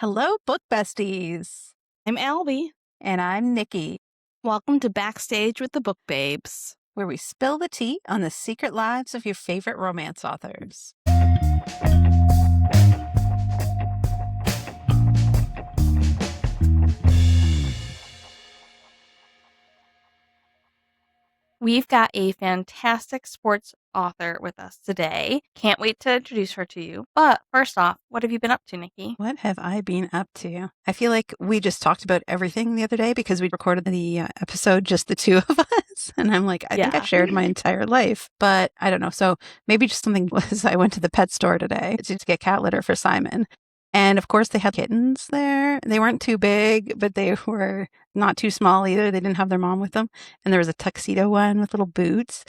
Hello, book besties. I'm Albie. And I'm Nikki, Welcome to Backstage with the Book Babes. where we spill the tea on the secret lives of your favorite romance authors. We've got a fantastic sports author with us today. Can't wait to introduce her to you. But first off, what have you been up to, Nikki? What have I been up to? I feel like we just talked about everything the other day because we recorded the episode, just the two of us. And I'm like, I think I've shared my entire life, but I don't know. So maybe just something was I went to the pet store today to get cat litter for Simon. And of course, they had kittens there. They weren't too big, but they were not too small either. They didn't have their mom with them. And there was a tuxedo one with little boots.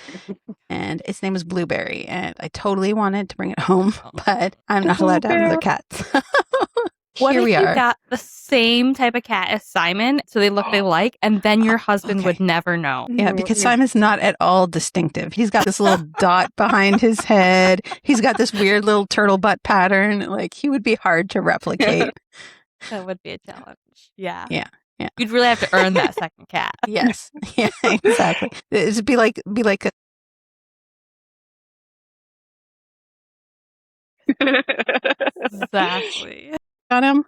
And its name was Blueberry. And I totally wanted to bring it home, but I'm not allowed to have another cat. What if you got the same type of cat as Simon, so they look alike, and then your husband would never know? Yeah, because Simon's not at all distinctive. He's got this little dot behind his head. He's got this weird little turtle butt pattern. Like, he would be hard to replicate. That would be a challenge. Yeah. Yeah. You'd really have to earn that second cat. Yes. Yeah, exactly. It'd be like a Exactly. on him.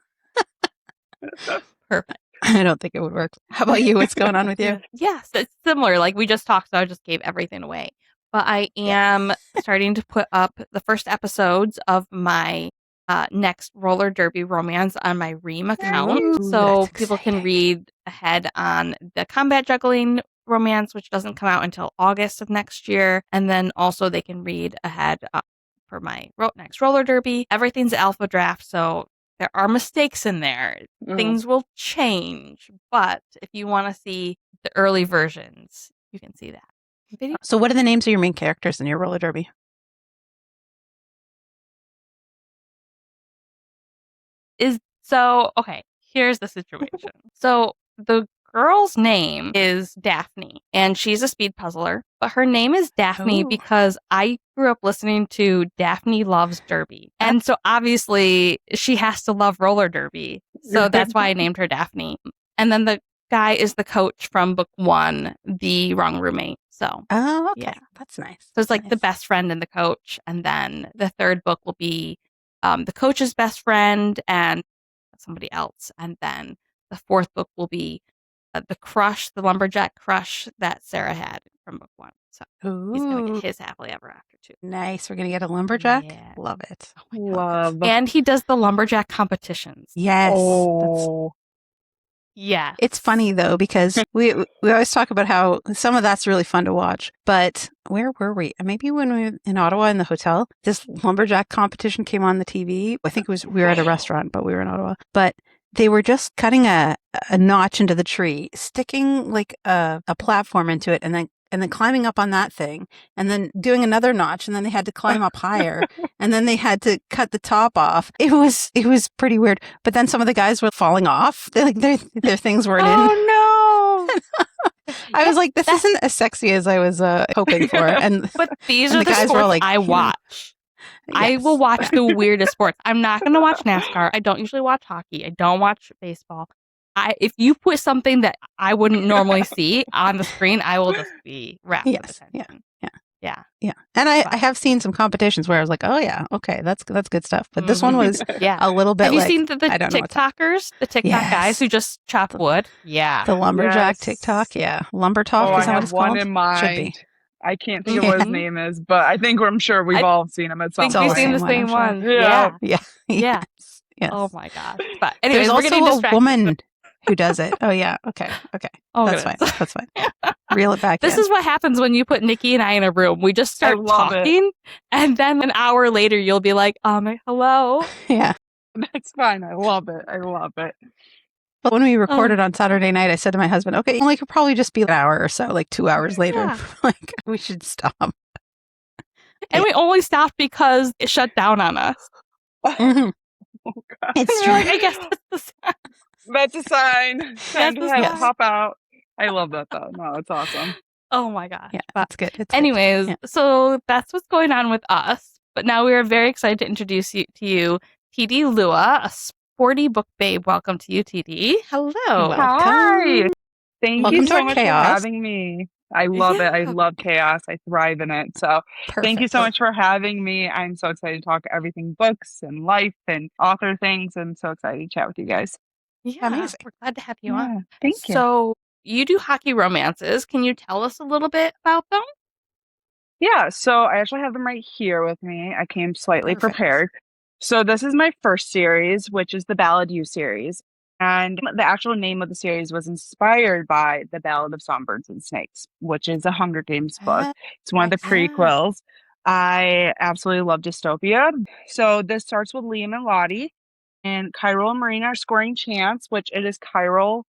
Perfect. I don't think it would work. How about you? What's going on with you? Yes, it's similar. Like we just talked, so I just gave everything away. But I am starting to put up the first episodes of my next roller derby romance on my Ream account. So people can read ahead on the combat juggling romance, which doesn't come out until August of next year. And then also they can read ahead for my next roller derby. Everything's alpha draft, so there are mistakes in there. Things will change. But if you want to see the early versions, you can see that. Video. So what are the names of your main characters in your roller derby? Okay, here's the situation. So the girl's name is Daphne, and she's a speed puzzler, but her name is Daphne because I grew up listening to Daphne Loves Derby. And so obviously she has to love roller derby. So that's why I named her Daphne. And then the guy is the coach from book 1, The Wrong Roommate. So okay. Yeah. That's nice. So it's like the best friend and the coach. And then the third book will be the coach's best friend and somebody else. And then the fourth book will be the lumberjack crush that Sarah had from book 1. So he's going to get his happily ever after too. Nice. We're going to get a lumberjack. Yeah. Love it. Oh my God. And he does the lumberjack competitions. Yes. Yeah. It's funny though, because we always talk about how some of that's really fun to watch, but where were we? Maybe when we were in Ottawa in the hotel, this lumberjack competition came on the TV. I think we were at a restaurant, but we were in Ottawa. But they were just cutting a notch into the tree, sticking like a platform into it, and then climbing up on that thing, and then doing another notch, and then they had to climb up higher, and then they had to cut the top off. It was pretty weird. But then some of the guys were falling off. Their things weren't in. Oh no! I was like, this isn't as sexy as I was hoping for. But these are the guys sports I watch. Yes, I will watch the weirdest sports. I'm not going to watch NASCAR. I don't usually watch hockey. I don't watch baseball. If you put something that I wouldn't normally see on the screen, I will just be wrapped with attention. Yeah. And I have seen some competitions where I was like, oh yeah, okay, that's good stuff. But this one was a little bit. Have you seen the TikTokers, the TikTok guys who just chop wood? Yeah, the lumberjack TikTok. Yeah, lumber talk. Is that what it's called? One in mind. I can't think of what his name is, but I'm sure we've all seen him at some point. We've seen the same one. Yeah. Yes. Oh my gosh. But anyways, there's we're getting also distracted. a woman who does it. Oh yeah. Okay. Oh, that's fine. That's fine. Reel it back. This is what happens when you put Nikki and I in a room. We just start talking, and then an hour later, you'll be like, hello. Yeah. That's fine. I love it. But when we recorded on Saturday night, I said to my husband, okay, it could probably just be an hour or so, like 2 hours later. Like, we should stop. And we only stopped because it shut down on us. Mm-hmm. Oh, God. It's true. I guess that's the sign. That's a sign. Time to have it pop out. I love that though. No, it's awesome. Oh my gosh. Yeah, that's good. Anyways, so that's what's going on with us. But now we are very excited to introduce to you TD Lua, a sporty book babe. Welcome to you, TD. Hello. Hi. Thank Welcome you to so our much chaos. for having me. I love it. I love chaos. I thrive in it. So thank you so much for having me. I'm so excited to talk everything books and life and author things. I'm so excited to chat with you guys. Yeah, Amazing. we're glad to have you on. Thank you. So you do hockey romances. Can you tell us a little bit about them? Yeah, so I actually have them right here with me. I came slightly prepared. So this is my first series, which is the Ballad U series. And the actual name of the series was inspired by the Ballad of Songbirds and Snakes, which is a Hunger Games book. It's one of the prequels. I absolutely love dystopia. So this starts with Liam and Lottie, and Chiral and Marina are scoring chance, which it is chiral.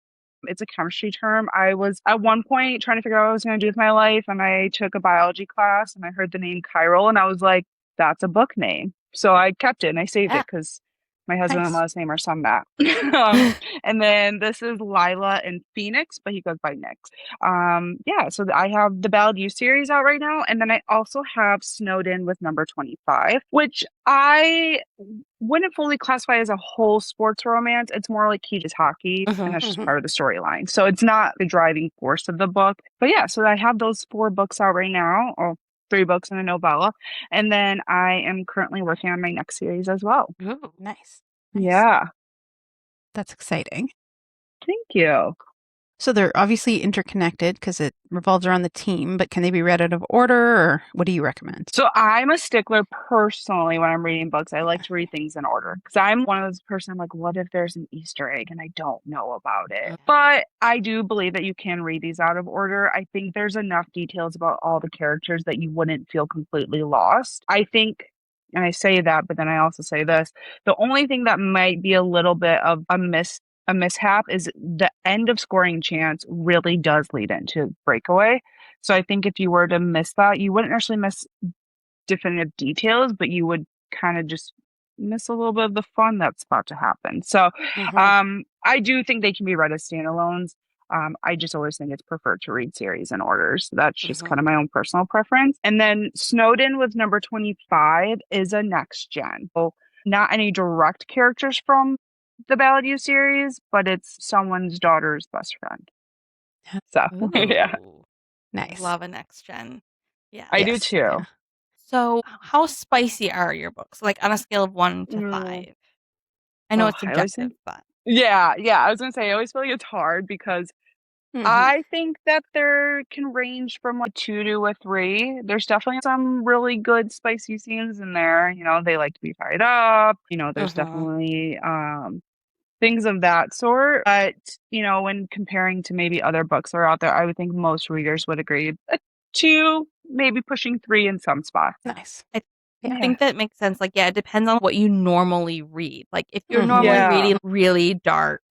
It's a chemistry term. I was at one point trying to figure out what I was going to do with my life, and I took a biology class and I heard the name chiral, and I was like, that's a book name. So I kept it and I saved it because my husband and last name are some that. And then this is Lila and Phoenix, but he goes by Nick. So I have the Ballad U series out right now, and then I also have Snowed In with number 25, which I wouldn't fully classify as a whole sports romance. It's more like he just hockey, and that's just part of the storyline. So it's not the driving force of the book. But yeah, so I have those 4 books out right now, or 3 books and a novella. And then I am currently working on my next series as well. Ooh, nice. Yeah. That's exciting. Thank you. So they're obviously interconnected because it revolves around the team, but can they be read out of order, or what do you recommend? So I'm a stickler personally when I'm reading books. I like to read things in order because I'm one of those person like, what if there's an Easter egg and I don't know about it? But I do believe that you can read these out of order. I think there's enough details about all the characters that you wouldn't feel completely lost. I think, and I say that, but then I also say this, the only thing that might be a little bit of a mishap is the end of scoring chance really does lead into breakaway. So I think if you were to miss that, you wouldn't actually miss definitive details, but you would kind of just miss a little bit of the fun that's about to happen. So I do think they can be read as standalones. I just always think it's preferred to read series in orders. That's just kind of my own personal preference. And then Snowed In with number 25 is a next gen. So not any direct characters from the Ballad U series, but it's someone's daughter's best friend. So yeah. Nice. Love a next gen. Yeah. I do too. Yeah. So how spicy are your books? Like on a scale of 1 to 5? I know it's subjective, but yeah. I was gonna say I always feel like it's hard because I think that there can range from like 2 to a 3. There's definitely some really good spicy scenes in there. You know, they like to be fired up. You know, there's definitely things of that sort. But, you know, when comparing to maybe other books that are out there, I would think most readers would agree a 2, maybe pushing 3 in some spots. Nice. I think that makes sense. Like, yeah, it depends on what you normally read. Like, if you're normally reading really dark,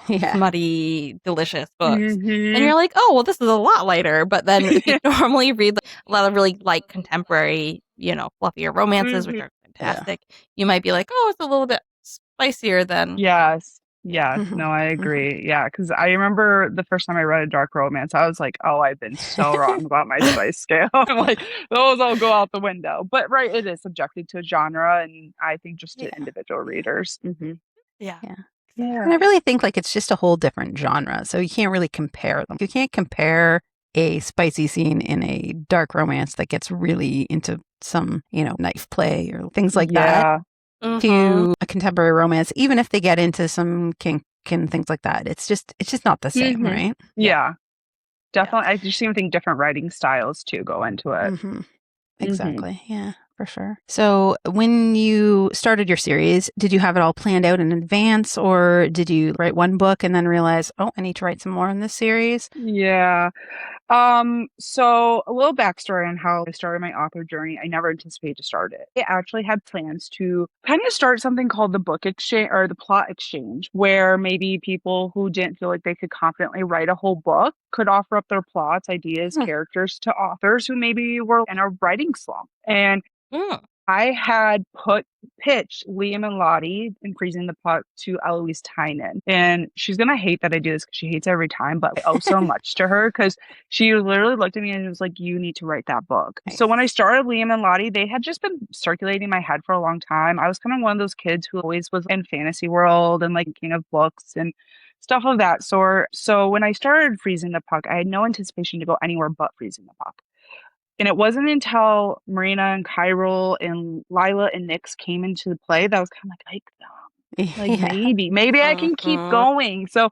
smutty, delicious books, then you're like, oh, well, this is a lot lighter. But then if you normally read a lot of really like contemporary, you know, fluffier romances, which are fantastic, you might be like, oh, it's a little bit spicier than. Yes. No, I agree. Yeah, because I remember the first time I read a dark romance, I was like, oh, I've been so wrong about my spice scale. I'm like, those all go out the window. But right, it is subjected to genre, and I think just to individual readers. Yeah. And I really think like it's just a whole different genre, so you can't really compare them. You can't compare a spicy scene in a dark romance that gets really into some, you know, knife play or things like that to a contemporary romance, even if they get into some kink and things like that. It's just not the same, right? Yeah. Definitely. I just even think different writing styles too go into it. Exactly. Yeah, for sure. So when you started your series, did you have it all planned out in advance, or did you write one book and then realize, oh, I need to write some more in this series? Yeah. So a little backstory on how I started my author journey. I never anticipated to start it. I actually had plans to kind of start something called the book exchange or the plot exchange, where maybe people who didn't feel like they could confidently write a whole book could offer up their plots, ideas, characters to authors who maybe were in a writing slump. And I had pitched Liam and Lottie in Freezing the Puck to Eloise Tynan. And she's going to hate that I do this because she hates it every time, but I owe so much to her because she literally looked at me and was like, you need to write that book. Nice. So when I started Liam and Lottie, they had just been circulating in my head for a long time. I was kind of one of those kids who always was in fantasy world and like thinking of books and stuff of that sort. So when I started Freezing the Puck, I had no anticipation to go anywhere but Freezing the Puck. And it wasn't until Marina and Kyril and Lila and Nyx came into the play that I was kind of like, maybe I can keep going. So,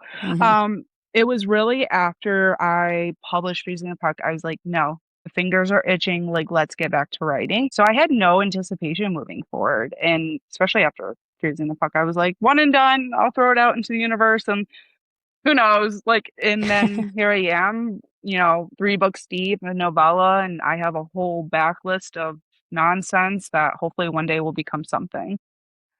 it was really after I published Freezing the Puck, I was like, no, the fingers are itching. Like, let's get back to writing. So I had no anticipation moving forward. And especially after Freezing the Puck, I was like, one and done. I'll throw it out into the universe and who knows? Like, and then here I am, 3 books deep, a novella, and I have a whole backlist of nonsense that hopefully one day will become something.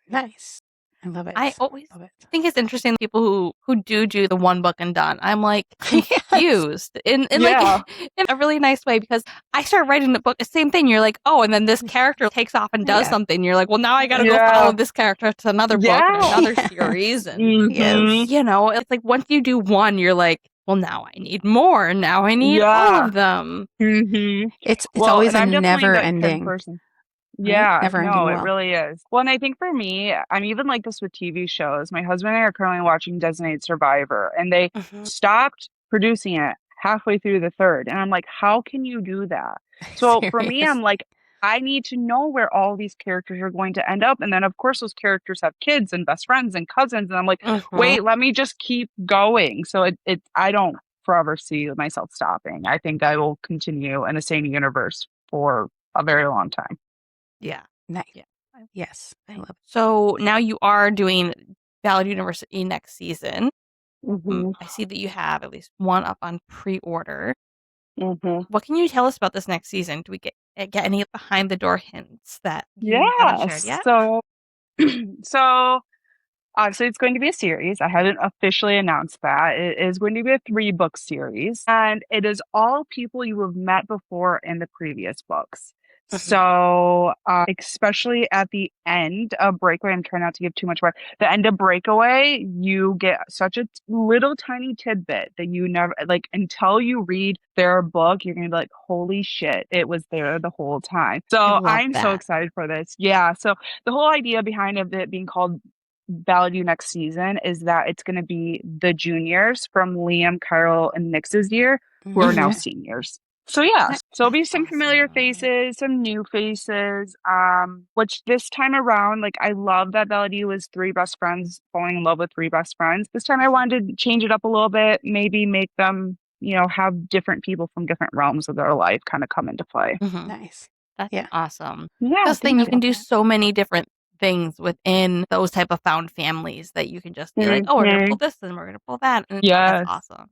Nice. I love it. I always think it's interesting people who do the one book and done. I'm like confused in like in a really nice way because I start writing the book, the same thing. You're like, oh, and then this character takes off and does something. You're like, well, now I got to go follow this character to another book and another series, and it's like once you do one, you're like, well, now I need more. Now I need all of them. It's always a never ending person. Right? Yeah, Never no, ending it really is. Well, and I think for me, I'm even like this with TV shows. My husband and I are currently watching Designated Survivor, and they stopped producing it halfway through the 3rd. And I'm like, how can you do that? So for me, I'm like, I need to know where all these characters are going to end up. And then, of course, those characters have kids and best friends and cousins. And I'm like, wait, let me just keep going. So I don't forever see myself stopping. I think I will continue in the same universe for a very long time. Yeah. Nice. Yeah. Yes. I love it. So now you are doing Ballad University next season. I see that you have at least one up on pre-order. What can you tell us about this next season? Do we get any behind the door hints that you haven't shared yet? So obviously it's going to be a series. I haven't officially announced that. It is going to be a 3-book series, and it is all people you have met before in the previous books. So, especially at the end of Breakaway, I'm trying not to give too much away. The end of Breakaway, you get such a little tiny tidbit that you never, like, until you read their book, you're going to be like, holy shit, it was there the whole time. So I'm so excited for this. Yeah. So the whole idea behind it being called Ballad U next season is that it's going to be the juniors from Liam, Kyril, and Nyx's year who are now seniors. So yeah, so there'll be some familiar faces, some new faces, which this time around, like I love that Ballad U was 3 best friends falling in love with 3 best friends. This time I wanted to change it up a little bit, maybe make them, have different people from different realms of their life kind of come into play. Nice. That's awesome. Yeah. This thing, you can do so many different things within those type of found families that you can just be like, oh, we're going to pull this and we're going to pull that. And that's awesome.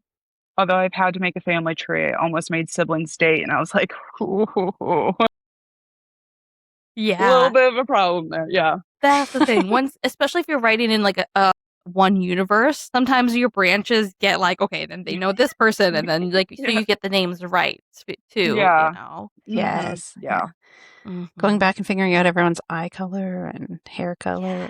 Although I've had to make a family tree, I almost made siblings date, and I was like, ooh. Yeah. A little bit of a problem there, yeah. That's the thing. Especially if you're writing in like a one universe, sometimes your branches get like, okay, then they know this person, and then like so you get the names right too. Yeah. Yes. Yeah. Going back and figuring out everyone's eye color and hair color.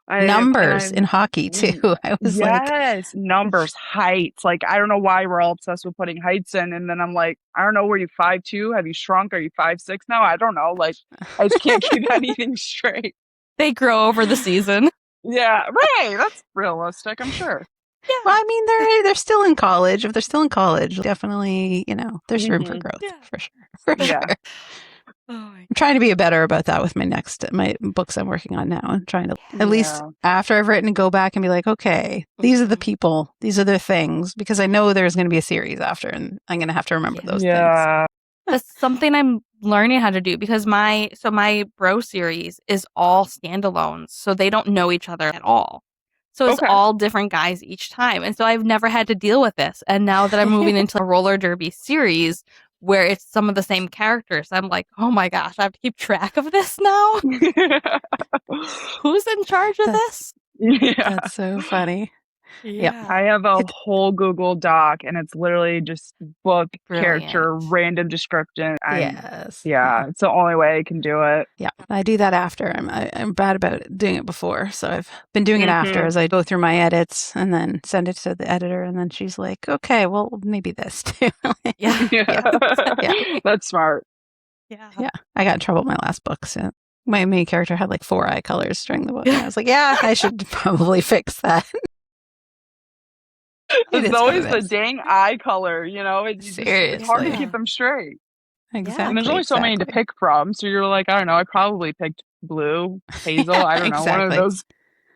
I know. Numbers in hockey too. I was numbers, heights. Like I don't know why we're all obsessed with putting heights in, and then I'm like, I don't know, were you 5'2"? Have you shrunk? Are you 5'6" now? I don't know. Like I just can't keep anything straight. They grow over the season. Yeah, right. That's realistic, I'm sure. Yeah. Well, I mean, they're still in college. If they're still in college, definitely, there's room for growth for sure. For sure. I'm trying to be better about that with my books I'm working on now. I'm trying to at least after I've written go back and be like, okay, these are the people, these are their things, because I know there's going to be a series after, and I'm going to have to remember those things. That's something I'm learning how to do because my bro series is all standalones, so they don't know each other at all. So it's all different guys each time, and so I've never had to deal with this. And now that I'm moving into a roller derby series where it's some of the same characters, I'm like, oh my gosh, I have to keep track of this now. Who's in charge of this? Yeah. That's so funny. Yeah. I have a whole Google Doc, and it's literally just book, character, Brilliant. random description. And Yes. yeah, it's the only way I can do it. Yeah, I do that after. I'm bad about doing it before, so I've been doing it after as I go through my edits and then send it to the editor, and then she's like, "Okay, well, maybe this too." Yeah. Yeah. That's smart. Yeah, I got in trouble with my last book. So my main character had like 4 eye colors during the book. And I was like, "Yeah, I should probably fix that." It's always the dang eye color, you know? It's hard to Seriously. keep them straight. Exactly. And there's only so many to pick from. So you're like, I don't know, I probably picked blue, hazel, I don't know, one of those.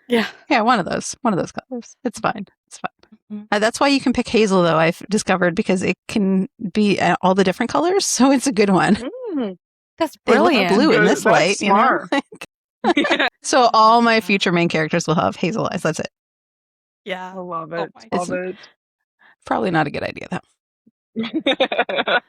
Yeah. Yeah, one of those colors. It's fine. It's fine. That's why you can pick hazel, though, I've discovered, because it can be all the different colors. So it's a good one. That's brilliant. They look blue in this light, smart. You know? So all my future main characters will have hazel eyes. That's it. Yeah. I love it. Oh Love it. Probably not a good idea, though.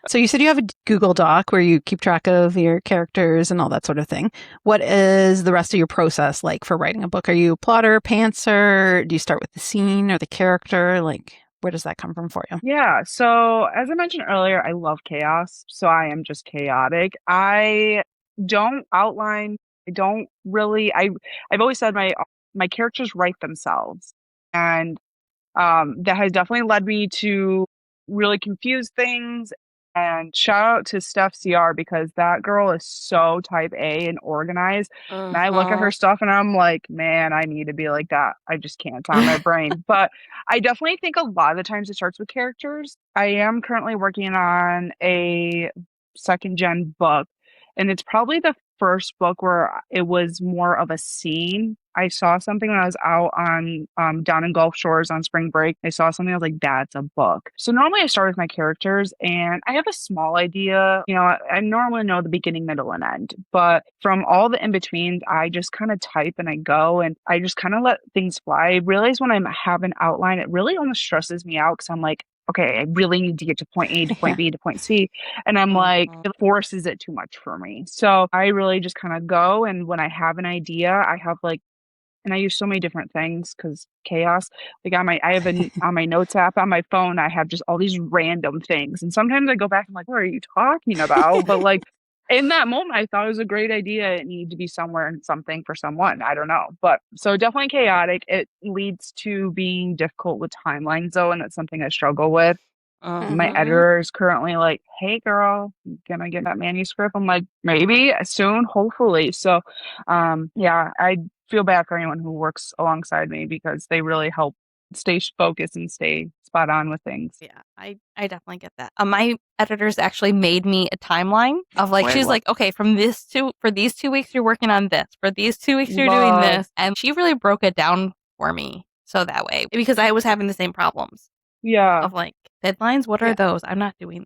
So you said you have a Google Doc where you keep track of your characters and all that sort of thing. What is the rest of your process like for writing a book? Are you a plotter, pantser? Do you start with the scene or the character? Like, where does that come from for you? Yeah. So as I mentioned earlier, I love chaos. So I am just chaotic. I don't outline. I don't really. I've always said my characters write themselves, and that has definitely led me to really confuse things. And shout out to Steph CR, because that girl is so type A and organized. And I look at her stuff and I'm like, man, I need to be like that. I just can't. It's on my brain. But I definitely think a lot of the times it starts with characters. I am currently working on a 2nd-gen book, and it's probably the first book where it was more of a scene. I saw something when I was out on down in Gulf Shores on spring break. I saw something, I was like, that's a book. So normally I start with my characters, and I have a small idea. You know, I normally know the beginning, middle, and end. But from all the in-betweens, I just kind of type and I go and I just kind of let things fly. I realize when I have an outline, it really almost stresses me out, because I'm like, okay, I really need to get to point A to point B to point C. And I'm like, it forces it too much for me. So I really just kind of go. And when I have an idea, I have like, and I use so many different things because chaos. Like I have on my notes app on my phone, I have just all these random things. And sometimes I go back and I'm like, what are you talking about? But like in that moment, I thought it was a great idea. It needed to be somewhere and something for someone. I don't know. But so definitely chaotic. It leads to being difficult with timelines, though. And that's something I struggle with. My editor is currently like, hey, girl, you gonna get that manuscript? I'm like, maybe soon, hopefully. So, yeah, I feel bad for anyone who works alongside me, because they really help stay focused and stay spot on with things. Yeah, I definitely get that. My editors actually made me a timeline of like, she's like, okay, for these 2 weeks, you're working on this. For these 2 weeks, you're doing this. And she really broke it down for me. So that way, because I was having the same problems. Yeah. Of like, deadlines, what are those? I'm not doing.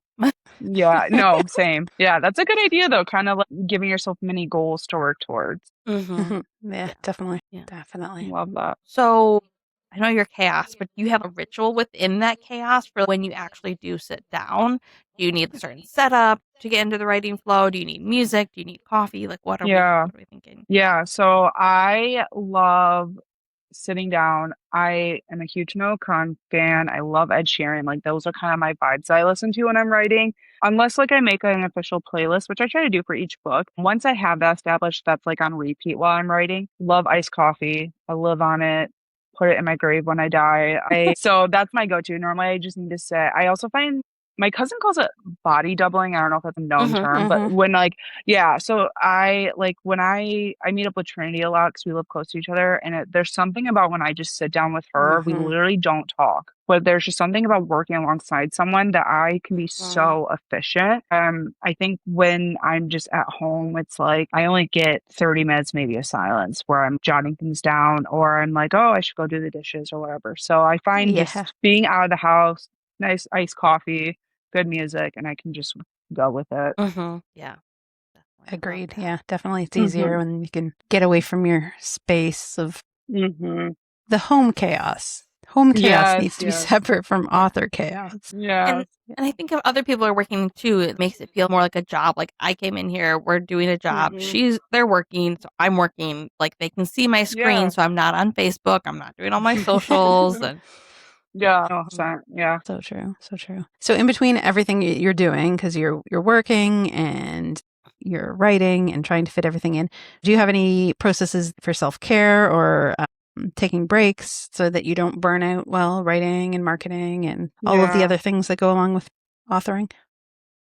Yeah, no, same. Yeah, that's a good idea, though. Kind of like giving yourself mini goals to work towards. Yeah, definitely. Yeah. Definitely. Love that. So I know you're chaos, but do you have a ritual within that chaos for when you actually do sit down? Do you need a certain setup to get into the writing flow? Do you need music? Do you need coffee? Like, what are we thinking? Yeah, so I love sitting down. I am a huge Noah Kahan fan. I love Ed Sheeran. Like, those are kind of my vibes I listen to when I'm writing. Unless like I make an official playlist, which I try to do for each book. Once I have that established, that's like on repeat while I'm writing. Love iced coffee. I live on it. Put it in my grave when I die. So that's my go-to. Normally I just need to sit. I also find my cousin calls it body doubling. I don't know if that's a known term, but when like, yeah. So I like when I meet up with Trinity a lot because we live close to each other, and there's something about when I just sit down with her, we literally don't talk. But there's just something about working alongside someone that I can be so efficient. I think when I'm just at home, it's like I only get 30 minutes maybe of silence where I'm jotting things down, or I'm like, oh, I should go do the dishes or whatever. So I find just being out of the house, nice iced coffee, good music, and I can just go with it. Yeah. Agreed. Yeah, definitely. It's easier when you can get away from your space of the home chaos. Home chaos Yes, needs to be yes. separate from author chaos. Yeah. And I think if other people are working too, it makes it feel more like a job. Like I came in here, we're doing a job. They're working, so I'm working. Like they can see my screen, Yeah. so I'm not on Facebook. I'm not doing all my socials. And Yeah. 100%. Yeah. So true. So true. So in between everything you're doing, because you're working and you're writing and trying to fit everything in, do you have any processes for self-care or taking breaks so that you don't burn out while writing and marketing and all of the Yeah. other things that go along with authoring?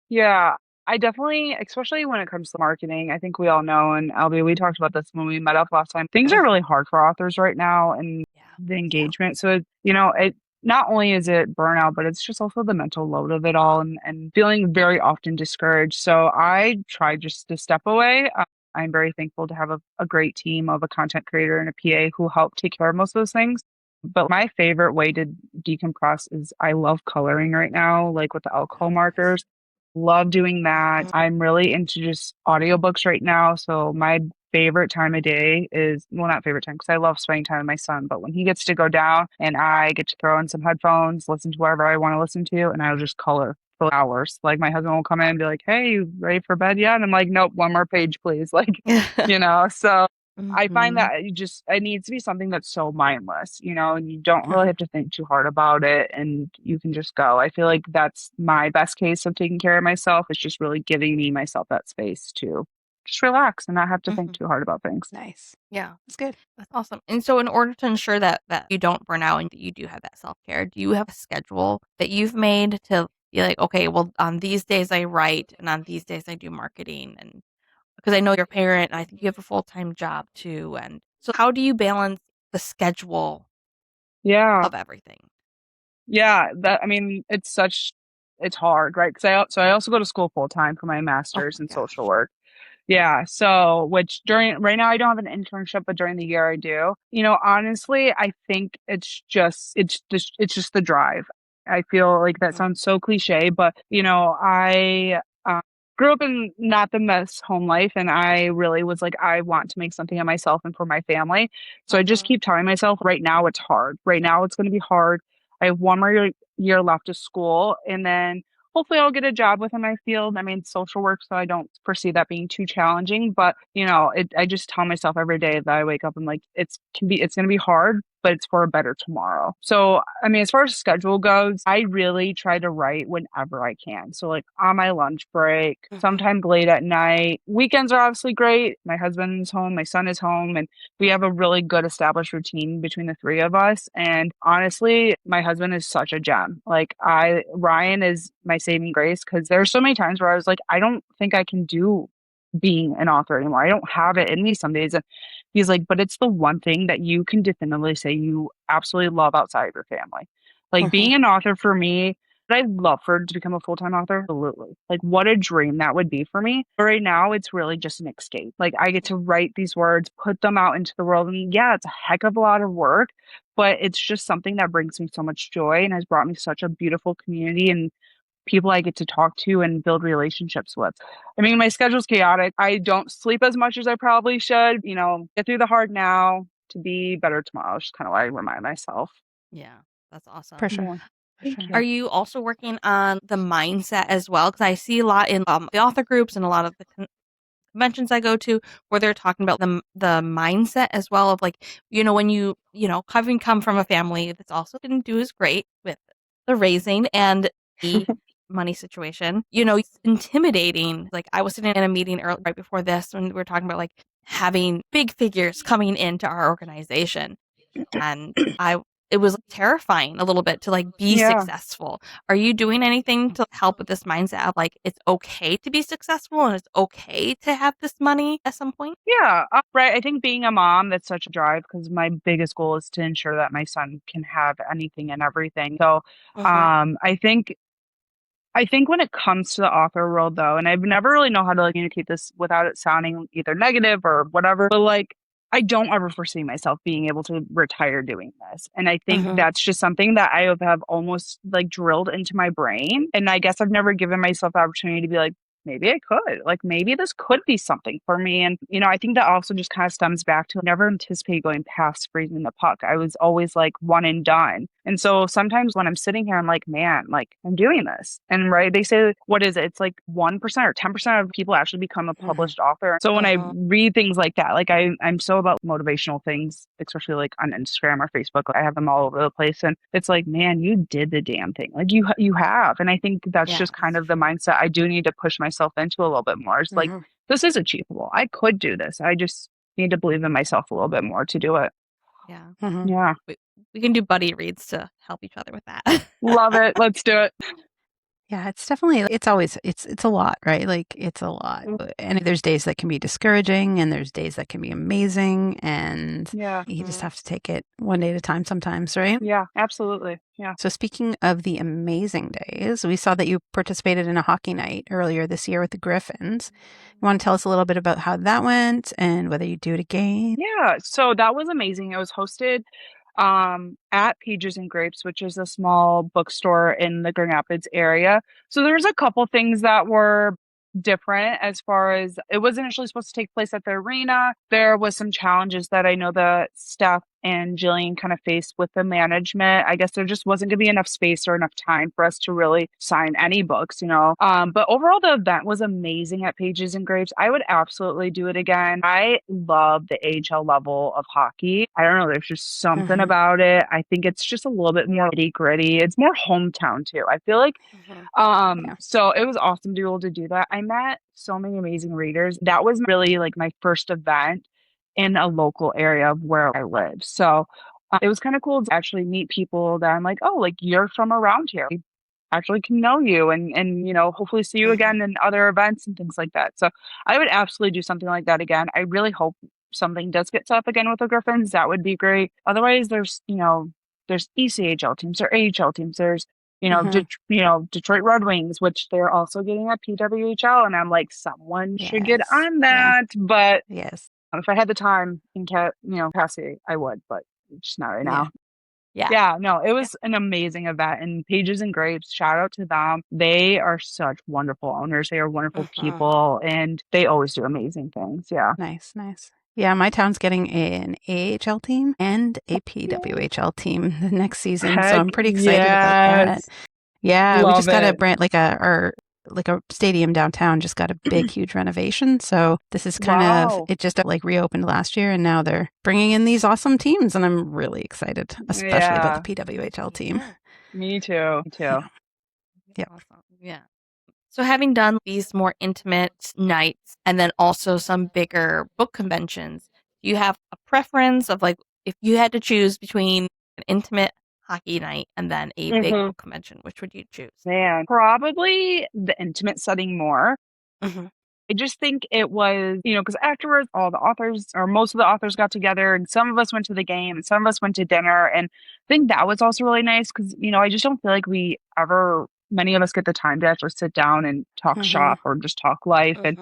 Yeah, I definitely, especially when it comes to marketing, I think we all know, and Albie, we talked about this when we met up last time. Things are really hard for authors right now and the engagement. So, it not only is it burnout, but it's just also the mental load of it all and feeling very often discouraged. So I try just to step away. I'm very thankful to have a great team of a content creator and a PA who help take care of most of those things. But my favorite way to decompress is I love coloring right now, like with the alcohol markers. Love doing that. I'm really into just audiobooks right now. So my favorite time of day is, well, not favorite time because I love spending time with my son, but when he gets to go down and I get to throw in some headphones, listen to whatever I want to listen to, and I'll just color for hours. Like my husband will come in and be like, "Hey, you ready for bed yet?" And I'm like, "Nope, one more page, please." Like, so I find that it needs to be something that's so mindless, and you don't really have to think too hard about it and you can just go. I feel like that's my best case of taking care of myself. It's just really giving me myself that space to just relax and not have to think too hard about things. Nice. Yeah, That's good. that's awesome. And so, in order to ensure that you don't burn out and that you do have that self care, do you have a schedule that you've made to be like, okay, well, on these days I write, and on these days I do marketing, and because I know you're a parent, and I think you have a full time job too, and so how do you balance the schedule Yeah. of everything? Yeah. It's hard, right? I also go to school full time for my master's in social work. Yeah. So, which right now I don't have an internship, but during the year I do. Honestly, I think it's just the drive. I feel like that sounds so cliche, but I grew up in not the best home life, and I really was like, I want to make something of myself and for my family. So I just keep telling myself, right now it's hard. Right now it's going to be hard. I have one more year left of school, and then hopefully I'll get a job within my field. I mean, social work, so I don't foresee that being too challenging. But I just tell myself every day that I wake up and like it's gonna be hard, but it's for a better tomorrow. So I mean, as far as schedule goes, I really try to write whenever I can. So like on my lunch break, sometimes late at night. Weekends are obviously great. My husband's home, my son is home, and we have a really good established routine between the three of us. And honestly, my husband is such a gem. Like Ryan is my saving grace because there's so many times where I was like, I don't think I can do being an author anymore. I don't have it in me some days. And he's like, but it's the one thing that you can definitively say you absolutely love outside of your family. Like being an author for me, I'd love for to become a full-time author. Absolutely. Like what a dream that would be for me. But right now it's really just an escape. Like I get to write these words, put them out into the world. And yeah, it's a heck of a lot of work, but it's just something that brings me so much joy and has brought me such a beautiful community and people I get to talk to and build relationships with. I mean, my schedule's chaotic. I don't sleep as much as I probably should. Get through the hard now to be better tomorrow. It's just kind of what I remind myself. Yeah, that's awesome. For sure. Yeah. Thank Are you. you also working on the mindset as well? Because I see a lot in the author groups and a lot of the conventions I go to where they're talking about the mindset as well of like, when having come from a family that's also didn't do as great with the raising and the money situation, it's intimidating. Like I was sitting in a meeting right before this when we were talking about like having big figures coming into our organization, and it was terrifying a little bit to like be Yeah. successful. Are you doing anything to help with this mindset of like it's okay to be successful and it's okay to have this money at some point? Yeah. Right. I think being a mom, that's such a drive because my biggest goal is to ensure that my son can have anything and everything. So I think when it comes to the author world though, and I've never really know how to like, communicate this without it sounding either negative or whatever, but like I don't ever foresee myself being able to retire doing this. And I think that's just something that I have almost like drilled into my brain. And I guess I've never given myself the opportunity to be like, maybe I could. Like, maybe this could be something for me. And, I think that also just kind of stems back to never anticipate going past freezing the puck. I was always like one and done. And so sometimes when I'm sitting here, I'm like, man, like I'm doing this. And right, they say, what is it? It's like 1% or 10% of people actually become a published author. So when I read things like that, like I'm so about motivational things, especially like on Instagram or Facebook. I have them all over the place. And it's like, man, you did the damn thing. Like you have. And I think that's just kind of the mindset I do need to push myself into a little bit more. It's like, this is achievable. I could do this. I just need to believe in myself a little bit more to do it. Yeah. Yeah. We can do buddy reads to help each other with that. Love it. Let's do it. Yeah, it's definitely, it's a lot, right? Like it's a lot. And there's days that can be discouraging and there's days that can be amazing. And you just have to take it one day at a time sometimes, right? Yeah, absolutely. Yeah. So speaking of the amazing days, we saw that you participated in a hockey night earlier this year with the Griffins. You want to tell us a little bit about how that went and whether you do it again? Yeah, so that was amazing. It was hosted at Pages and Grapes, which is a small bookstore in the Grand Rapids area. So there's a couple things that were different as far as it was initially supposed to take place at the arena. There was some challenges that I know the staff and Jillian kind of faced with the management. I guess there just wasn't going to be enough space or enough time for us to really sign any books, But overall, the event was amazing at Pages and Grapes. I would absolutely do it again. I love the AHL level of hockey. I don't know. There's just something about it. I think it's just a little bit more nitty gritty. It's more hometown too. I feel like so it was awesome to be able to do that. I met so many amazing readers. That was really like my first event in a local area of where I live. So it was kind of cool to actually meet people that I'm like, oh, like you're from around here. I actually can know you and hopefully see you again in other events and things like that. So I would absolutely do something like that again. I really hope something does get set up again with the Griffins. That would be great. Otherwise, there's ECHL teams or AHL teams. There's Detroit Red Wings, which they're also getting at PWHL, and I'm like, someone should get on that. But yes, if I had the time and capacity, I would, but just not right now. Yeah. No, it was an amazing event, and Pages and Grapes, shout out to them. They are such wonderful owners. They are wonderful people, and they always do amazing things. Yeah. Nice. Yeah, my town's getting an AHL team and a PWHL team the next season, so I'm pretty excited about that. Yeah, we just got a brand like a stadium downtown just got a big huge renovation. So this is kind of it just like reopened last year and now they're bringing in these awesome teams and I'm really excited, especially about the PWHL team. Me too. Yeah. Awesome. Yeah. So having done these more intimate nights and then also some bigger book conventions, do you have a preference of like if you had to choose between an intimate hockey night and then a big book convention, which would you choose? Man, probably the intimate setting more. I just think it was, because afterwards, all the authors or most of the authors got together and some of us went to the game and some of us went to dinner. And I think that was also really nice because, I just don't feel like many of us get the time to actually sit down and talk shop or just talk life. And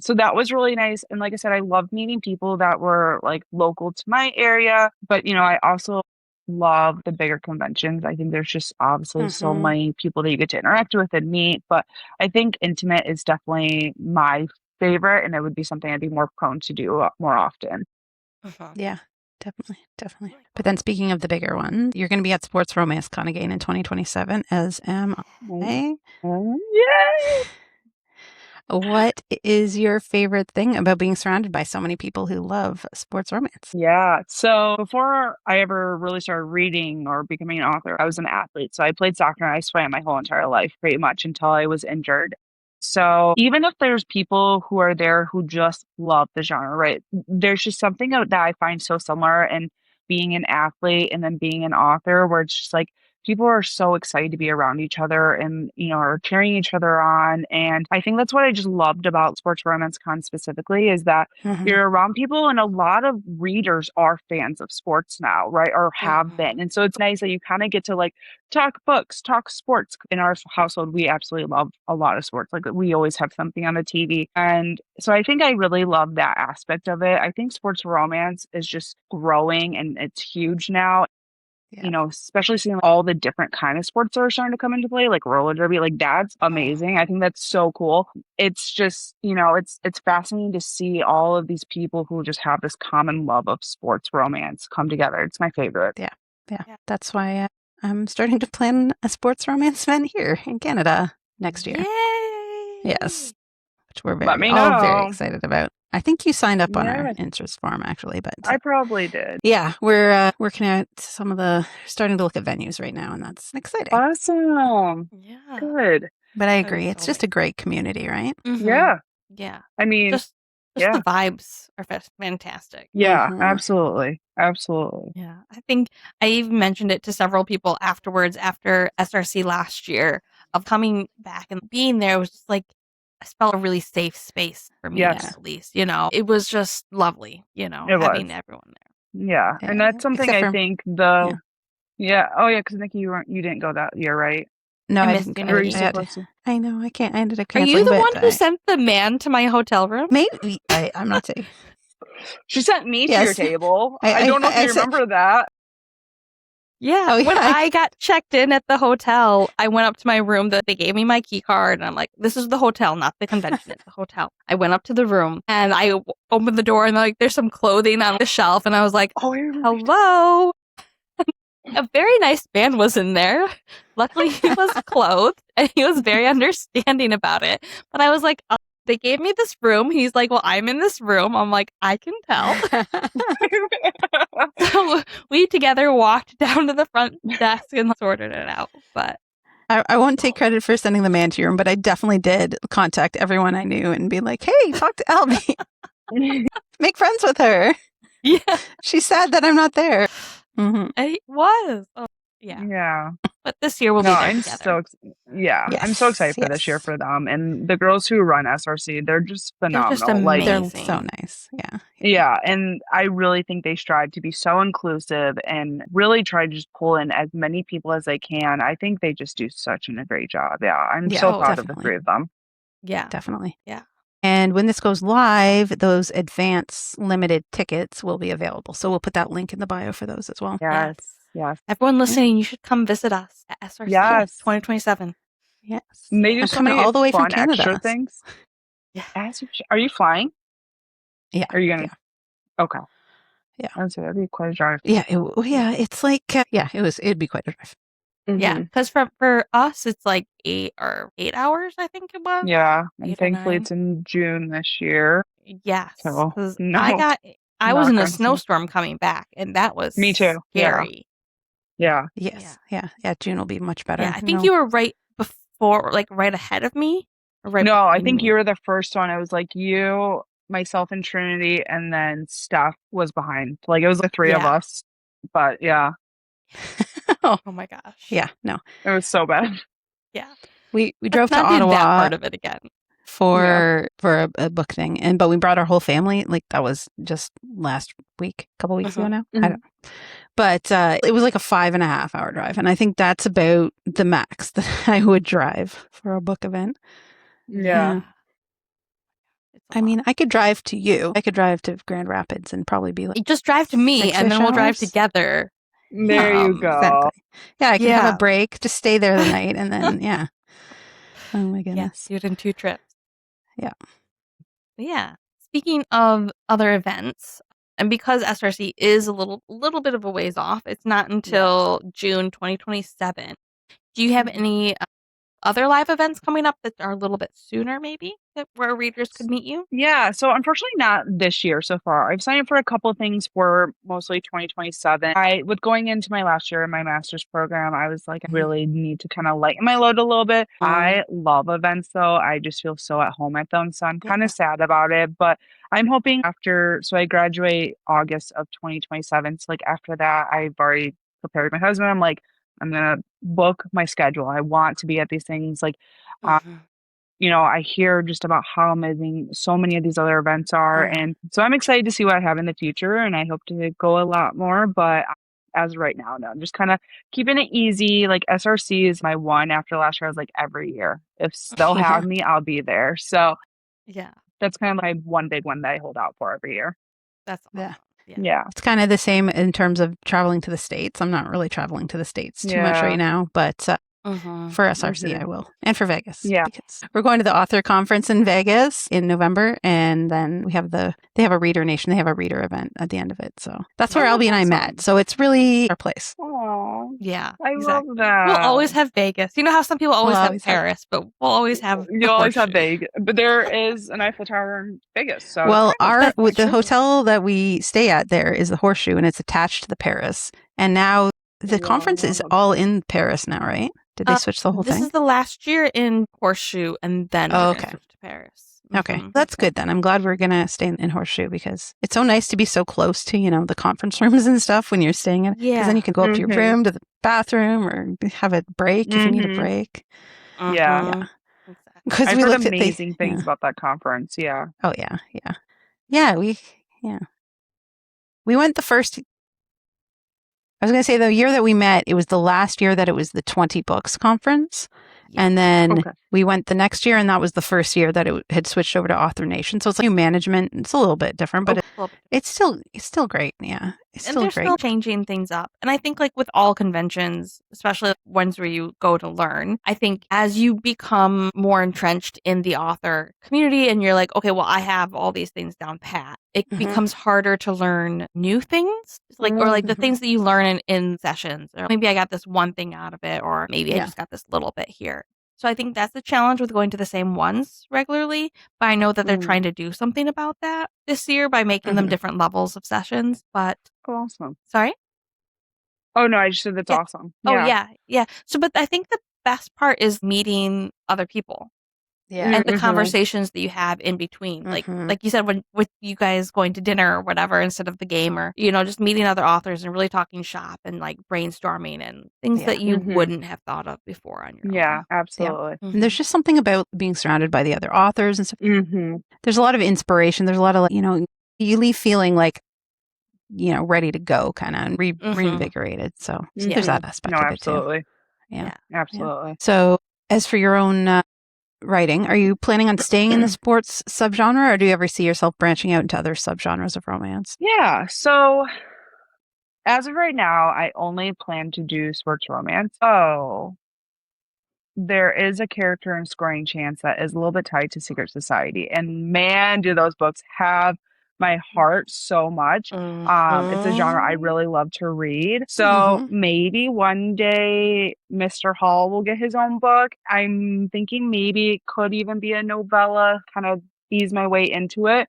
so that was really nice. And like I said, I loved meeting people that were like local to my area. But, I also love the bigger conventions. I think there's just obviously so many people that you get to interact with and meet. But I think intimate is definitely my favorite. And it would be something I'd be more prone to do more often. Yeah. Definitely. But then speaking of the bigger one, you're going to be at Sports Romance Con again in 2027, as am I. Yay! What is your favorite thing about being surrounded by so many people who love sports romance? Yeah. So before I ever really started reading or becoming an author, I was an athlete. So I played soccer and I swam my whole entire life pretty much until I was injured. So even if there's people who are there who just love the genre, right? There's just something that I find so similar in being an athlete and then being an author where it's just like people are so excited to be around each other and, are cheering each other on. And I think that's what I just loved about Sports Romance Con specifically is that you're around people and a lot of readers are fans of sports now, right? Or have been. And so it's nice that you kind of get to like talk books, talk sports. In our household, we absolutely love a lot of sports. Like we always have something on the TV. And so I think I really love that aspect of it. I think sports romance is just growing and it's huge now. you know, especially seeing all the different kind of sports that are starting to come into play, like roller derby, like that's amazing. I think that's so cool. It's just, you know, it's fascinating to see all of these people who just have this common love of sports romance come together. It's my favorite. Yeah. That's why I'm starting to plan a sports romance event here in Canada next year. Yay! Yes, which we're Let me all very know. excited about. I think you signed up on our Yes. interest form actually, but I probably did. yeah, we're working out starting to look at venues right now, and that's exciting. Awesome. Yeah. Good. But I That agree, is it's so just a great community, right? Mhm. Yeah. Yeah. I mean, Just yeah. the vibes are fantastic. Yeah, Mhm. absolutely. Absolutely. Yeah. I think I even mentioned it to several people afterwards after SRC last year of coming back and being there was just like I felt a really safe space for me Yes. at least, you know. It was just lovely, you know, It having was. everyone there. Yeah. And that's something Except I for think yeah. yeah. Oh yeah, because Nikki, you didn't go that year, right? No, I I missed didn't you, go. Or were you Nikki. supposed to? I know, I can't. I ended up Are you canceling, the but one who sent the man to my hotel room? maybe I'm not saying. She sent me to your Yes. table. I don't know if I you said, remember that. Yeah. oh When yeah, I got checked in at the hotel, I went up to my room. That they gave me my key card, and I'm like, "This is the hotel, not the convention. It's the hotel." I went up to the room, and I opened the door, and like, there's some clothing on the shelf, and I was like, Oh, I remember. "Hello." A very nice man was in there. Luckily, he was clothed, and he was very understanding about it. But I was like, they gave me this room. He's like, well, I'm in this room. I'm like, I can tell. So we together walked down to the front desk and sorted it out. But I won't take credit for sending the man to your room, but I definitely did contact everyone I knew and be like, "Hey, talk to Albie, make friends with her. yeah, She's sad that I'm not there." Mm-hmm. it was. Oh, yeah. Yeah. But this year we'll No, be there I'm together. I'm so excited for this year for them. And the girls who run SRC, they're just They're just phenomenal. Like, They're amazing. so nice. Yeah. yeah, and I really think they strive to be so inclusive and really try to just pull in as many people as they can. I think they just do such a great job. Yeah, I'm Yeah, so proud of definitely. the three of them. Yeah. Definitely. Yeah. And when this goes live, those advance limited tickets will be available. So we'll put that link in the bio for those as well. Yes. Yes. Everyone listening, you should come visit us at SRC Yes. 2027. Yes. And they do I'm so coming many all the way from fun Canada. extra things. Yeah. Are you flying? Yeah. Are you gonna? Yeah. Okay. Yeah. That'd be quite a drive. Yeah. It's like, it'd be quite a drive. Yeah, because for us, it's like 8 hours, I think it was. Yeah, and 8 or thankfully 9. it's in June this year. Yes, So, because no, I was in a knock on wood. snowstorm coming back, and that was Me too. Yeah. scary. Yeah. Yes. Yeah. June will be much better. Yeah, I think you were right before, like right ahead of me. Or right No, I between think me. you were the first one. It was like you, myself, and Trinity, and then Steph was behind. Like it was the three of Yeah. us. But yeah, Oh my gosh. Yeah. No. it was so bad. Yeah. We drove to Not did that Ottawa part of it again. for a book thing, but we brought our whole family. Like that was just last week, a couple weeks ago now. I don't. But it was like a 5.5 hour drive, and I think that's about the max that I would drive for a book event. Yeah. I mean, I could drive to you. I could drive to Grand Rapids and probably be like, You just drive to me, and then we'll drive together. There you go. Exactly. Yeah, I can have a break, just stay there the night, and then yeah. Oh my goodness. Yes, you did 2 trips. Yeah. Yeah. Speaking of other events, and because SRC is a little bit of a ways off, it's not until June 2027. Do you have any other live events coming up that are a little bit sooner, maybe, where readers could meet you? Yeah, so unfortunately not this year so far. I've signed up for a couple of things for mostly 2027. With going into my last year in my master's program, I was like, I really need to kind of lighten my load a little bit. I love events though. I just feel so at home at them. So I'm kind of sad about it, but I'm hoping so I graduate August of 2027. So like after that, I've already prepared my husband. I'm like, I'm going to book my schedule. I want to be at these things. Like, you know, I hear just about how amazing so many of these other events are. And so I'm excited to see what I have in the future. And I hope to go a lot more. But as of right now, no, I'm just kind of keeping it easy. Like SRC is my one after last year. I was like, every year, if they'll have me, I'll be there. So yeah, that's kind of my one big one that I hold out for every year. That's awesome. Yeah. It's kind of the same in terms of traveling to the States. I'm not really traveling to the States too much right now, but for SRC, I will. And for Vegas. Yeah. Because we're going to the author conference in Vegas in November. And then they have a Reader Nation. They have a reader event at the end of it. So that's where Albie and I met. So it's really our place. Oh, yeah. I love exactly. that. We'll always have Vegas. You know how some people always have Paris, but we'll always have. You always have Vegas. But there is an Eiffel Tower in Vegas. So well, the hotel that we stay at there is the Horseshoe, and it's attached to the Paris. And now the conference is all in Paris now, right? Did they switch the whole thing? This is the last year in Horseshoe, and then we're gonna switch to Paris. Okay, that's good then. I'm glad we're going to stay in Horseshoe because it's so nice to be so close to, the conference rooms and stuff when you're staying in. Because then you can go up to your room, to the bathroom, or have a break if you need a break. Yeah. Because we looked at amazing things about that conference. Yeah. Oh, yeah. Yeah, we went the first. I was going to say the year that we met, it was the last year that it was the 20 Books conference. Yeah. And then we went the next year, and that was the first year that it had switched over to Author Nation. So it's like new management. It's a little bit different, but it's still great. Yeah, it's still great. Still changing things up. And I think like with all conventions, especially ones where you go to learn, I think as you become more entrenched in the author community and you're like, okay, well, I have all these things down pat, it becomes harder to learn new things, or the things that you learn in sessions, or maybe I got this one thing out of it, or maybe I just got this little bit here. So I think that's the challenge with going to the same ones regularly, but I know that they're trying to do something about that this year by making them different levels of sessions, but... Awesome. Sorry? Oh, no, I just said that's awesome. Yeah. Oh, yeah. So, but I think the best part is meeting other people. Yeah. And the conversations that you have in between. Like you said, when with you guys going to dinner or whatever instead of the game, or, just meeting other authors and really talking shop and like brainstorming and things that you wouldn't have thought of before on your own. Yeah, absolutely. Yeah. And there's just something about being surrounded by the other authors and stuff. There's a lot of inspiration. There's a lot of, you leave feeling like, ready to go kind of and reinvigorated. So there's that aspect of it too. Yeah, absolutely. Yeah. So as for your own writing, are you planning on staying in the sports subgenre, or do you ever see yourself branching out into other subgenres of romance? Yeah. So as of right now, I only plan to do sports romance. Oh, there is a character in Scoring Chance that is a little bit tied to Secret Society. And man, do those books have my heart so much. It's a genre I really love to read. So maybe one day Mr. Hall will get his own book. I'm thinking maybe it could even be a novella, kind of ease my way into it.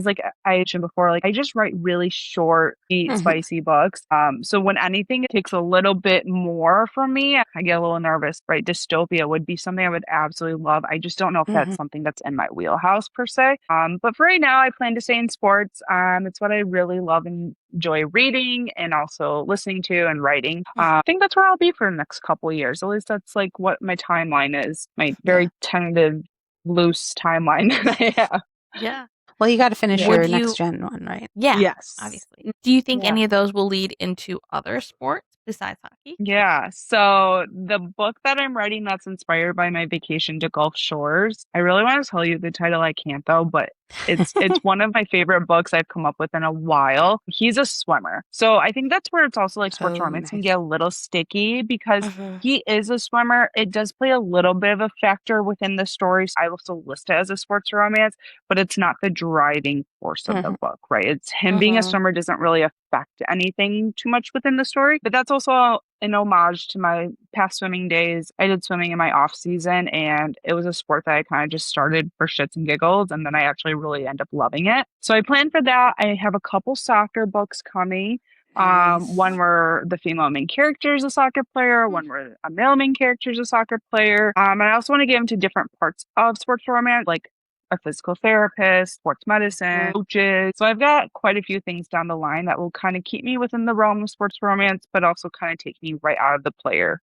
Like I mentioned before, like I just write really short, sweet, spicy books. So when anything takes a little bit more from me, I get a little nervous, right? Dystopia would be something I would absolutely love. I just don't know if that's something that's in my wheelhouse per se. But for right now, I plan to stay in sports. It's what I really love and enjoy reading and also listening to and writing. I think that's where I'll be for the next couple of years. At least that's like what my timeline is. My very tentative, loose timeline that I have. Yeah. Well, you got to finish your next gen one, right? Yeah. Yes. Obviously. Do you think any of those will lead into other sports besides hockey? Yeah. So the book that I'm writing that's inspired by my vacation to Gulf Shores, I really want to tell you the title. I can't though, but it's one of my favorite books I've come up with in a while. He's a swimmer. So I think that's where it's also like sports romance can get a little sticky because he is a swimmer. It does play a little bit of a factor within the story. So I also list it as a sports romance, but it's not the driving force of the book, right? It's him being a swimmer doesn't really affect anything too much within the story. But that's also an homage to my past swimming days. I did swimming in my off season, and it was a sport that I kind of just started for shits and giggles, and then I actually really end up loving it. So I plan for that. I have a couple soccer books coming. One where the female main character is a soccer player, one where a male main character is a soccer player. And I also want to get into different parts of sports romance, like a physical therapist, sports medicine, coaches. So I've got quite a few things down the line that will kind of keep me within the realm of sports romance, but also kind of take me right out of the player,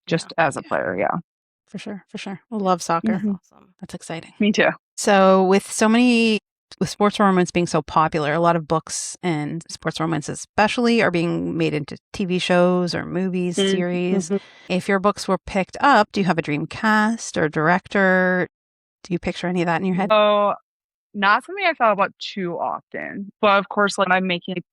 just as a player. Yeah. For sure. I love soccer. That's awesome. That's exciting. Me too. So with sports romance being so popular, a lot of books and sports romance especially are being made into TV shows or movies, series. If your books were picked up, do you have a dream cast or director? Do you picture any of that in your head? So not something I thought about too often. But of course, like, when I'm making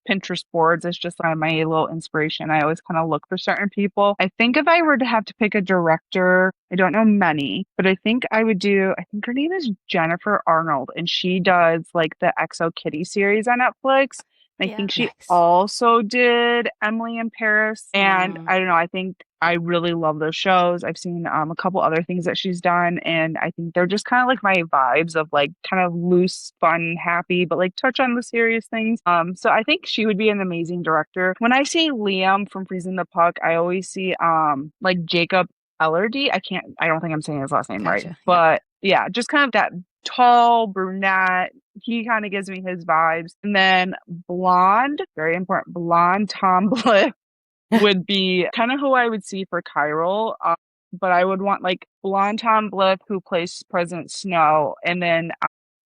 Pinterest boards, it's just my little inspiration. I always kind of look for certain people. I think if I were to have to pick a director, I don't know many, but I think I think her name is Jennifer Arnold, and she does like the XO Kitty series on Netflix. I Yeah. think she Nice. also did Emily in Paris. And Mm. I don't know, I think I really love those shows. I've seen a couple other things that she's done, and I think they're just kind of like my vibes of like kind of loose, fun, happy, but like touch on the serious things. So I think she would be an amazing director. When I see Liam from Freezing the Puck, I always see like Jacob Elordi. I don't think I'm saying his last name right. Gotcha. But yeah, just kind of that tall brunette. He kind of gives me his vibes. And then blonde, very important, blonde Tom Bliss would be kind of who I would see for Chiral. But I would want like blonde Tom Bliss who plays President Snow, and then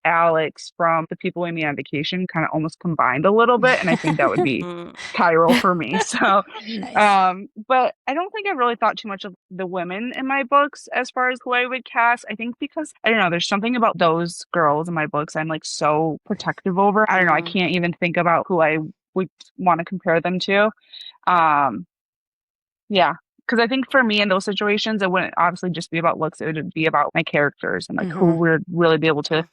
Alex from The People We Meet on Vacation, kind of almost combined a little bit. And I think that would be Mm. Chiral for me. So Nice. but I don't think I really thought too much of the women in my books as far as who I would cast. I think because I don't know, there's something about those girls in my books I'm like so protective over. I don't know, I can't even think about who I would want to compare them to. Yeah, because I think for me in those situations, it wouldn't obviously just be about looks. It would be about my characters and like who would really be able to,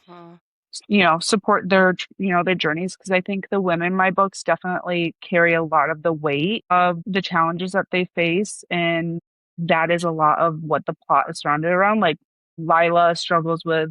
support their, their journeys. Because I think the women in my books definitely carry a lot of the weight of the challenges that they face, and that is a lot of what the plot is surrounded around. Like Lila struggles with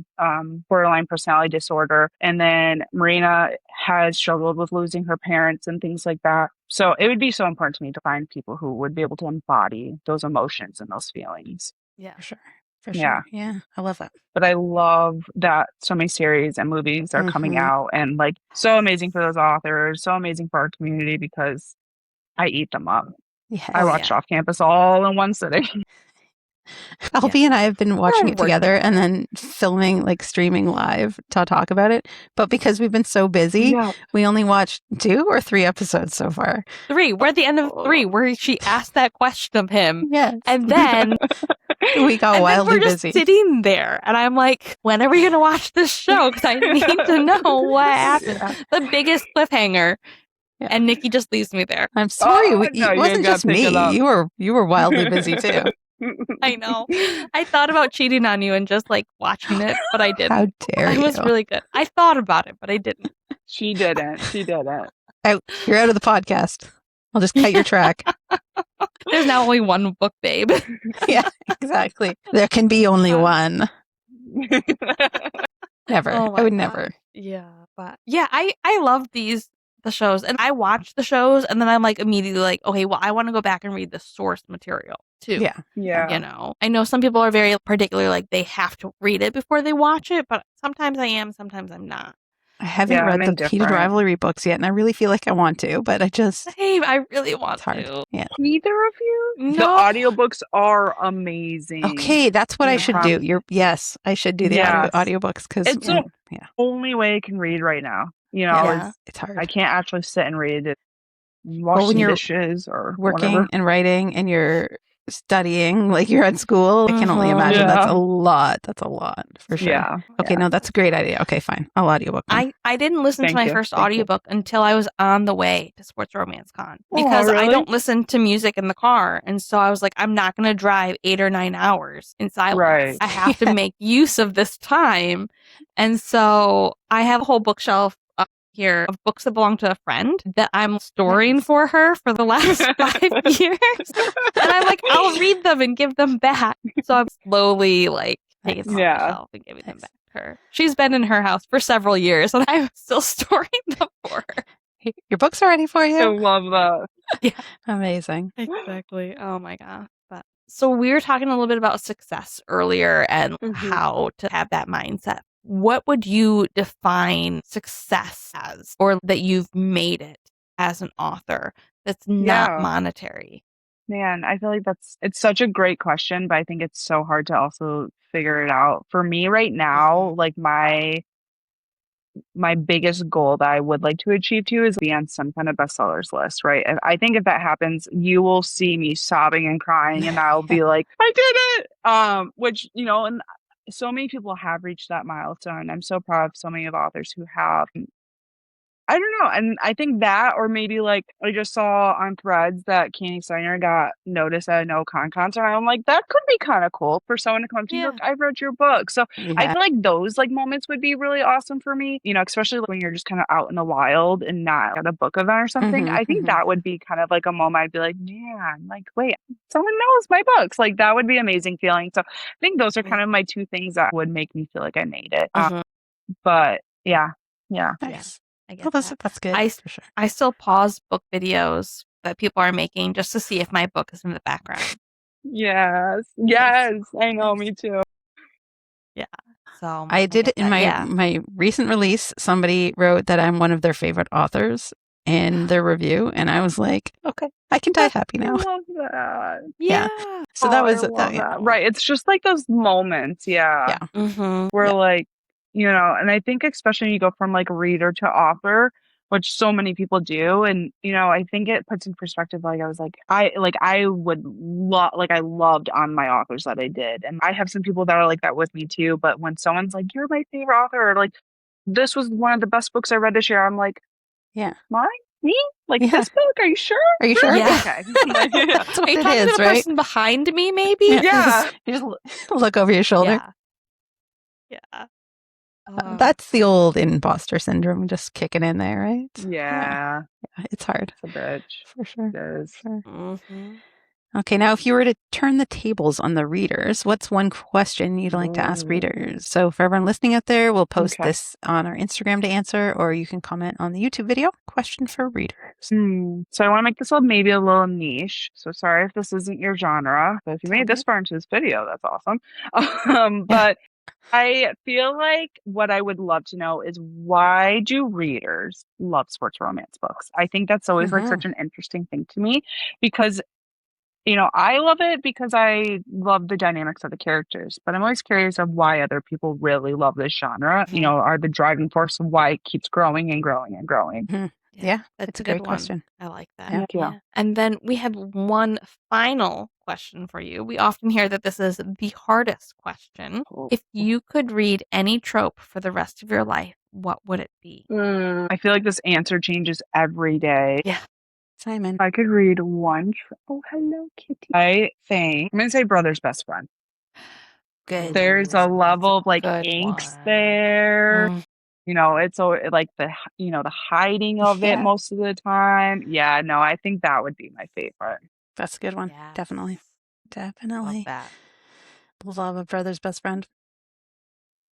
borderline personality disorder, and then Marina has struggled with losing her parents and things like that. So it would be so important to me to find people who would be able to embody those emotions and those feelings. Yeah. For sure. For Yeah. sure. Yeah. I love that. But I love that so many series and movies are coming out, and like so amazing for those authors, so amazing for our community, because I eat them up. Yes. I watched Off Campus all in one sitting. Albie and I have been watching it working together on and then filming, like streaming live to talk about it. But because we've been so busy, we only watched 2 or 3 episodes so far. 3. We're at the end of 3 where she asked that question of him. Yes. And then we got wildly we're just busy. sitting there. And I'm like, when are we going to watch this show? Because I need to know what happened. Yeah. The biggest cliffhanger. Yeah. And Nikki just leaves me there. I'm sorry. No, It wasn't just me. You were wildly busy too. I know. I thought about cheating on you and just like watching it, but I didn't. How dare you? It was really good. I thought about it, but I didn't. She didn't. Out. You're out of the podcast. I'll just cut your track. There's now only one book, babe. Yeah, exactly. There can be only one. Never. Oh I would my never. God. Yeah, but yeah, I love the shows, and I watch the shows, and then I'm like immediately like, okay, well, I want to go back and read the source material too. Yeah. You know, I know some people are very particular, like they have to read it before they watch it, but sometimes I am, sometimes I'm not. I haven't read the Heated Rivalry books yet, and I really feel like I want to, but I just... Same, I really want it's hard. to. Yeah. Neither of you? No. The audiobooks are amazing. Okay, that's what I should do. Yes, I should do the audiobooks, because it's the only way I can read right now. You know, it's hard. I can't actually sit and read it. Washing dishes or working whatever. and writing and you're studying, like you're at school. I can only imagine that's a lot. That's a lot for sure. Yeah. Okay, no, that's a great idea. Okay, fine. I'll audiobook them. I didn't listen to my first audiobook until I was on the way to Sports Romance Con, because I don't listen to music in the car. And so I was like, I'm not going to drive 8 or 9 hours in silence. Right. I have to make use of this time. And so I have a whole bookshelf here of books that belong to a friend that I'm storing for her for the last 5 years. And I'm like, I'll read them and give them back. So I'm slowly like taking them off myself and giving them back to her. She's been in her house for several years and I'm still storing them for her. Your books are ready for you? I love that. Yeah. Amazing. Exactly. Oh my God. But so we were talking a little bit about success earlier and how to have that mindset. What would you define success as, or that you've made it as an author that's not monetary? Man, I feel like it's such a great question, but I think it's so hard to also figure it out. For me right now, like my biggest goal that I would like to achieve too is be on some kind of bestsellers list, right? And I think if that happens, you will see me sobbing and crying and I'll be like, I did it. Which, and so many people have reached that milestone. I'm so proud of so many of authors who have. I don't know. And I think that, or maybe like I just saw on Threads that Candy Steiner got noticed at a No Con concert. I'm like, that could be kind of cool for someone to come to me, look, I read your book. So I feel like those like moments would be really awesome for me, you know, especially when you're just kind of out in the wild and not at a book event or something. I think that would be kind of like a moment I'd be like, man, like, wait, someone knows my books. Like that would be an amazing feeling. So I think those are kind of my two things that would make me feel like I made it. But yeah. Nice. Well, that's good. For sure. I still pause book videos that people are making just to see if my book is in the background. Yes. I know, me too. Yeah. So I did it in my recent release. Somebody wrote that I'm one of their favorite authors in their review, and I was like, okay, I can die happy now. I love that. Yeah. So that was that. Right. It's just like those moments. Yeah. Where like, you know, and I think especially when you go from like reader to author, which so many people do. And, you know, I think it puts in perspective. Like I was like, I loved on my authors that I did. And I have some people that are like that with me too. But when someone's like, you're my favorite author, or like, this was one of the best books I read this year, I'm like, yeah, mine? Me? Like this book? Are you sure? Are you sure? Yeah. Okay. That's what are you it talking is, to the right? person behind me, maybe? Yeah. You just look over your shoulder. Yeah. That's the old imposter syndrome just kicking in there, right? Yeah. It's hard. It's a bitch. For sure. It is. Okay, now if you were to turn the tables on the readers, what's one question you'd like to ask readers? So for everyone listening out there, we'll post this on our Instagram to answer, or you can comment on the YouTube video. Question for readers. So I want to make this maybe a little niche. So sorry if this isn't your genre, but if you made this far into this video, that's awesome. But I feel like what I would love to know is, why do readers love sports romance books? I think that's always like such an interesting thing to me, because, you know, I love it because I love the dynamics of the characters, but I'm always curious of why other people really love this genre, you know, are the driving force of why it keeps growing and growing and growing. Yeah, that's a great question. I like that. Thank you. And then we have one final question for you. We often hear that this is the hardest question. If you could read any trope for the rest of your life, what would it be? I feel like this answer changes every day. Yeah. Simon. If I could read one. Oh, hello, Kitty. I think I'm going to say Brother's Best Friend. Good. There's a level of like angst there. You know, it's like the hiding of it most of the time. Yeah, no, I think that would be my favorite. That's a good one. Yes. Definitely. Love that. Love a brother's best friend.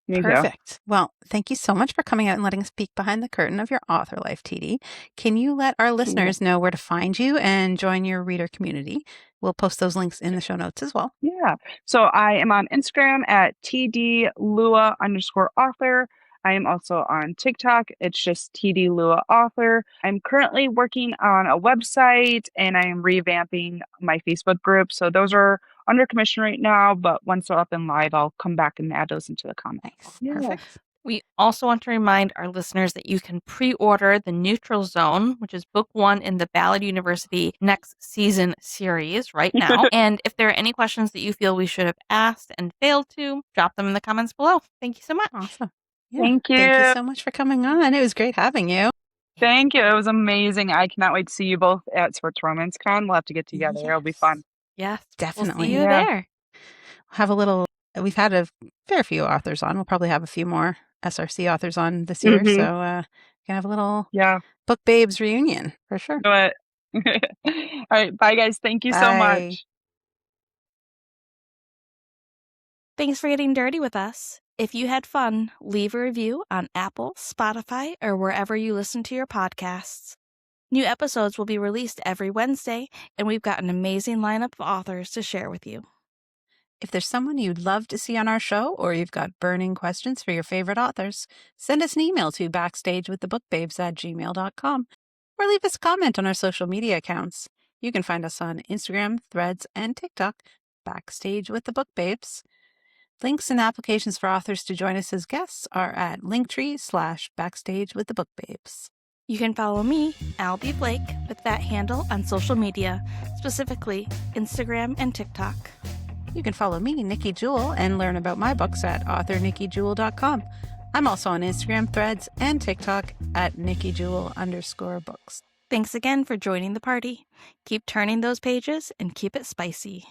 Me Perfect. too. Well, thank you so much for coming out and letting us peek behind the curtain of your author life, TD. Can you let our listeners know where to find you and join your reader community? We'll post those links in the show notes as well. Yeah. So I am on Instagram at TD Lua _author. I am also on TikTok. It's just TD Lua author. I'm currently working on a website, and I am revamping my Facebook group. So those are under commission right now, but once they're up and live, I'll come back and add those into the comments. Perfect. We also want to remind our listeners that you can pre-order The Neutral Zone, which is book 1 in the Ballad University Next season series right now. And if there are any questions that you feel we should have asked and failed to, drop them in the comments below. Thank you so much. Awesome. Yeah. Thank you. Thank you so much for coming on. It was great having you. Thank you. It was amazing. I cannot wait to see you both at Sports Romance Con. We'll have to get together. It'll be fun. Yes, definitely. We'll see you there. We've had a fair few authors on. We'll probably have a few more SRC authors on this year. So we can have a little Book Babes reunion for sure. Do it. All right. Bye, guys. Thank you so much. Thanks for getting dirty with us. If you had fun, leave a review on Apple, Spotify, or wherever you listen to your podcasts. New episodes will be released every Wednesday, and we've got an amazing lineup of authors to share with you. If there's someone you'd love to see on our show, or you've got burning questions for your favorite authors, send us an email to backstagewiththebookbabes@gmail.com, or leave us a comment on our social media accounts. You can find us on Instagram, Threads, and TikTok, Backstage with the Book Babes. Links and applications for authors to join us as guests are at linktree/Backstage with the Book Babes. You can follow me, Albie Blake, with that handle on social media, specifically Instagram and TikTok. You can follow me, Nikki Jewell, and learn about my books at authornikkijewell.com. I'm also on Instagram, Threads, and TikTok at NikkiJewell_books. Thanks again for joining the party. Keep turning those pages and keep it spicy.